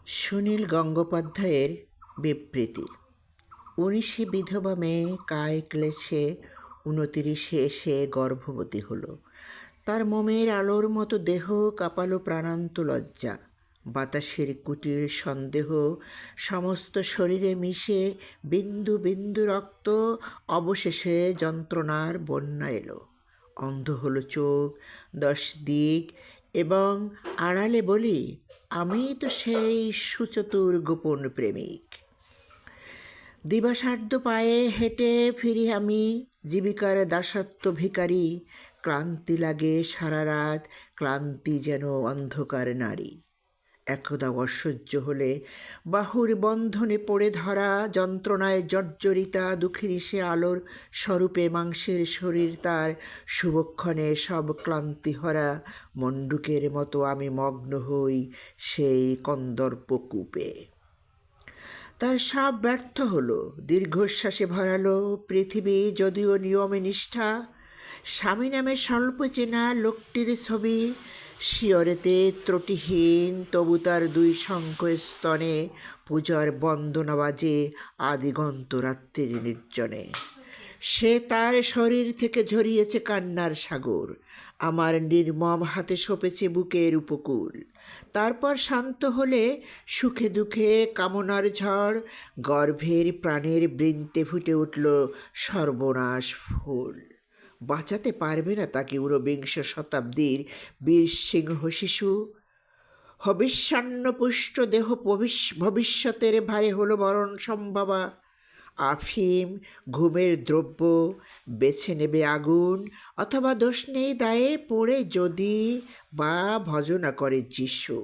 সুনীল গঙ্গোপাধ্যায়ের বিবৃতি। ১৯ বিধবা মেয়ে কায় ক্লেশে ২৯ এসে গর্ভবতী হলো। তার মোমের আলোর মতো দেহ কাঁপালো প্রাণান্ত লজ্জা। বাতাসের কুটির সন্দেহ সমস্ত শরীরে মিশে বিন্দু বিন্দু রক্ত, অবশেষে যন্ত্রণার বন্যা এলো। অন্ধ হলো চোখ, 10 দিক, এবং আড়ালে বলি, আমি তো সেই সুচতুর গোপন প্রেমিক। দিবাসাধ্য পায়ে হেঁটে ফিরি আমি, জীবিকার দাসত্ব ভিখারি। ক্লান্তি লাগে সারা রাত, ক্লান্তি যেন অন্ধকার নারী। একদা অসহ্য হলে বাহুর বন্ধনে পড়ে ধরা, যন্ত্রণায় জর্জরিতা দুঃখিনী সে আলোর স্বরূপে মাংসের শরীর তার, শুভক্ষণে সব ক্লান্তি হরা মণ্ডূকের মতো আমি মগ্ন হই সেই কন্দর্প কূপে। তার সব ব্যর্থ হলো, দীর্ঘশ্বাসে ভরালো পৃথিবী যদিও নিয়মে নিষ্ঠা। স্বামী নামে স্বল্প চেনা লোকটির ছবি শিয়রেতে ত্রুটিহীন, তবু তার 2 শঙ্খ স্তনে পূজার বন্দনা বাজে আদিগন্ত রাত্রির নির্জনে। সে তার শরীর থেকে ঝরিয়েছে কান্নার সাগর, আমার নির্মম হাতে সঁপেছে বুকের উপকূল। তারপর শান্ত হলে সুখে দুঃখে কামনার ঝড়, গর্ভের প্রাণের বৃন্তে ফুটে উঠল সর্বনাশ ফুল। বাঁচাতে পারবে না তাকে ঊনবিংশ শতাব্দীর বীর সিংহ শিশু। হবিষ্যান্ন পুষ্ট দেহ ভবিষ্যতের ভারে হলো মরণ সম্ভাবা। আফিম, ঘুমের দ্রব্য, বেছে নেবে আগুন, অথবা দোষ নেই দায়ে পড়ে যদি বা ভজনা করে যিশু।